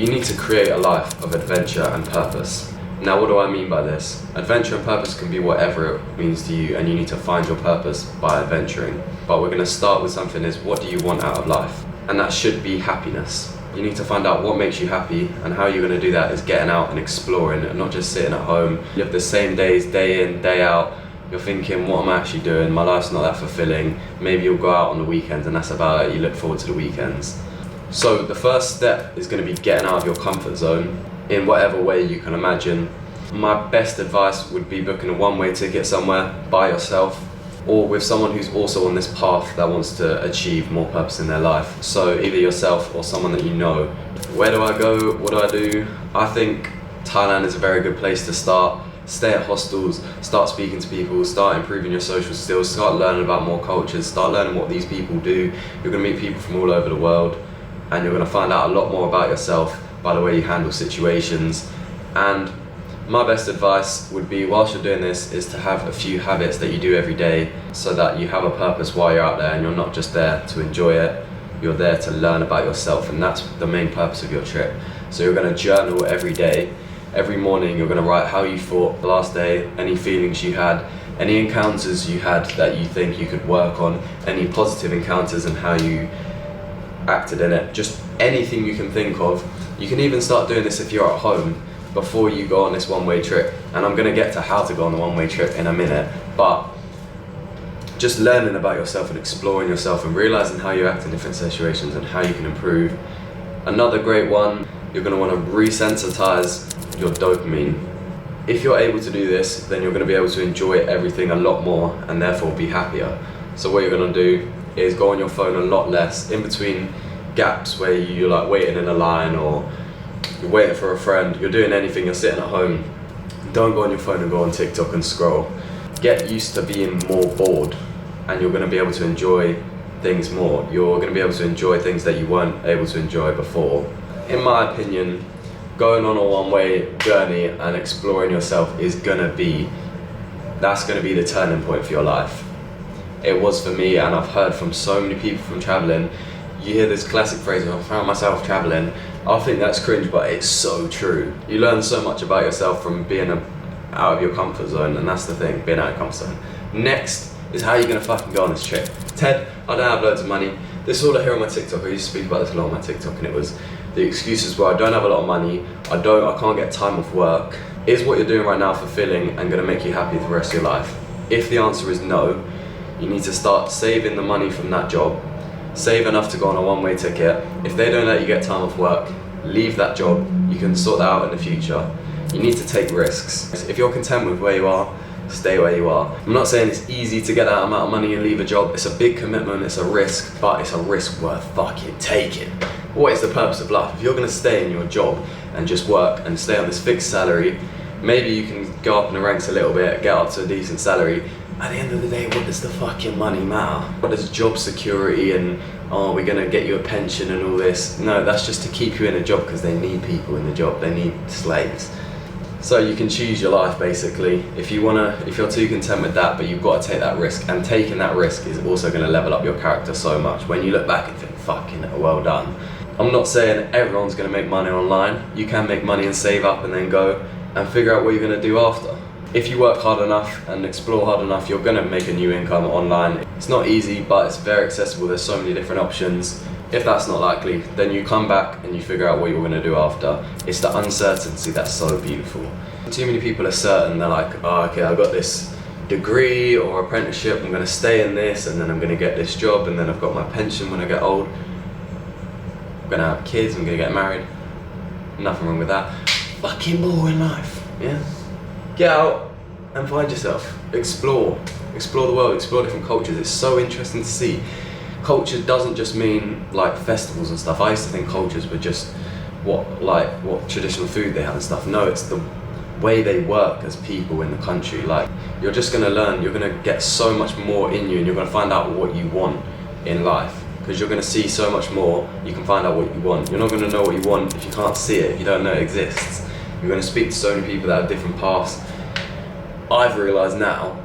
You need to create a life of adventure and purpose. Now, what do I mean by this? Adventure and purpose can be whatever it means to you, and you need to find your purpose by adventuring. But we're going to start with something is, what do you want out of life? And that should be happiness. You need to find out what makes you happy, and how you're going to do that is getting out and exploring and not just sitting at home. You live the same days, day in, day out. You're thinking, what am I actually doing? My life's not that fulfilling. Maybe you'll go out on the weekends and that's about it. You look forward to the weekends. So the first step is going to be getting out of your comfort zone in whatever way you can imagine. My best advice would be booking a one-way ticket somewhere by yourself, or with someone who's also on this path that wants to achieve more purpose in their life. So either yourself or someone that you know. Where do I go? What do I do? I think Thailand is a very good place to start. Stay at hostels, start speaking to people, start improving your social skills, start learning about more cultures, start learning what these people do. You're going to meet people from all over the world, and you're going to find out a lot more about yourself by the way you handle situations. And my best advice would be, whilst you're doing this, is to have a few habits that you do every day so that you have a purpose while you're out there, and you're not just there to enjoy it, you're there to learn about yourself, and that's the main purpose of your trip. So you're going to journal every day. Every morning you're going to write how you thought the last day, any feelings you had, any encounters you had that you think you could work on, any positive encounters and how you acted in it, just anything you can think of. You can even start doing this if you're at home before you go on this one-way trip, and I'm going to get to how to go on the one-way trip in a minute, but just learning about yourself and exploring yourself and realizing how you act in different situations and how you can improve. Another great one, you're going to want to resensitize your dopamine. If you're able to do this, then you're going to be able to enjoy everything a lot more and therefore be happier. So what you're going to do is go on your phone a lot less in between gaps where you're like waiting in a line, or you're waiting for a friend, you're doing anything, you're sitting at home. Don't go on your phone and go on TikTok and scroll. Get used to being more bored, and you're going to be able to enjoy things more. You're going to be able to enjoy things that you weren't able to enjoy before. In my opinion, going on a one-way journey and exploring yourself is that's gonna be the turning point for your life. It was for me, and I've heard from so many people from traveling. You hear this classic phrase, I found myself traveling. I think that's cringe, but it's so true. You learn so much about yourself from being out of your comfort zone, and that's the thing, being out of your comfort zone. Next is how you're gonna fucking go on this trip. Ted, I don't have loads of money. This is all I hear on my TikTok. I used to speak about this a lot on my TikTok, and it was the excuses where I don't have a lot of money, I can't get time off work. Is what you're doing right now fulfilling and gonna make you happy for the rest of your life? If the answer is no, you need to start saving the money from that job. Save enough to go on a one-way ticket. If they don't let you get time off work, leave that job. You can sort that out in the future. You need to take risks. If you're content with where you are, stay where you are. I'm not saying it's easy to get that amount of money and leave a job. It's a big commitment, it's a risk, but it's a risk worth fucking taking. What is the purpose of life? If you're going to stay in your job and just work and stay on this fixed salary, maybe you can go up in the ranks a little bit, get up to a decent salary. At the end of the day, what does the fucking money matter? What does job security and, oh, we're going to get you a pension and all this? No, that's just to keep you in a job because they need people in the job. They need slaves. So you can choose your life basically. If you're too content with that, but you've got to take that risk, and taking that risk is also going to level up your character so much. When you look back and think, fucking well done. I'm not saying everyone's going to make money online. You can make money and save up and then go and figure out what you're going to do after. If you work hard enough and explore hard enough, you're going to make a new income online. It's not easy, but it's very accessible. There's so many different options. If that's not likely, then you come back and you figure out what you're going to do after. It's the uncertainty that's so beautiful. Too many people are certain. They're like, oh, okay, I've got this degree or apprenticeship, I'm going to stay in this, and then I'm going to get this job, and then I've got my pension when I get old. I'm going to have kids, I'm going to get married. Nothing wrong with that. Fucking boring life, yeah? Get out and find yourself. Explore the world, explore different cultures. It's so interesting to see. Culture doesn't just mean like festivals and stuff. I used to think cultures were just what traditional food they have and stuff. No, it's the way they work as people in the country. Like, you're just gonna learn, you're gonna get so much more in you, and you're gonna find out what you want in life. Because you're gonna see so much more, you can find out what you want. You're not gonna know what you want if you can't see it, if you don't know it exists. You're gonna speak to so many people that have different paths. I've realised now,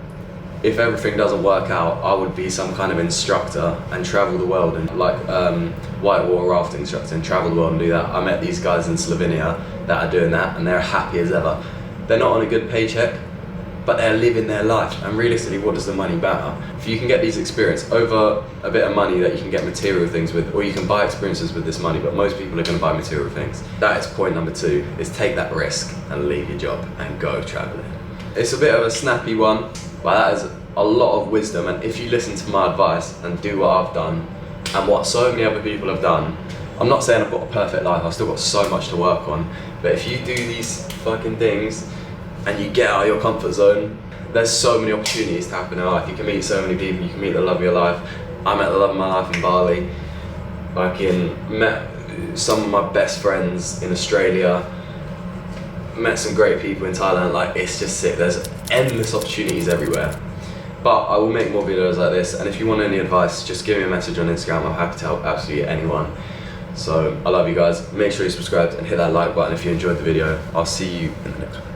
if everything doesn't work out, I would be some kind of instructor and travel the world, and like whitewater rafting instructor and travel the world and do that. I met these guys in Slovenia that are doing that, and they're happy as ever. They're not on a good paycheck, but they're living their life. And realistically, what does the money matter? If you can get these experience over a bit of money that you can get material things with, or you can buy experiences with this money, but most people are going to buy material things. That is point number 2, is take that risk and leave your job and go traveling. It's a bit of a snappy one, but that is a lot of wisdom, and if you listen to my advice and do what I've done and what so many other people have done, I'm not saying I've got a perfect life, I've still got so much to work on, but if you do these fucking things and you get out of your comfort zone, there's so many opportunities to happen in life. You can meet so many people, you can meet the love of your life. I met the love of my life in Bali, met some of my best friends in Australia, met some great people in Thailand. Like, it's just sick, there's endless opportunities everywhere. But I will make more videos like this, and if you want any advice, just give me a message on Instagram. I'm happy to help absolutely anyone. So I love you guys. Make sure you subscribe and hit that like button if you enjoyed the video. I'll see you in the next one.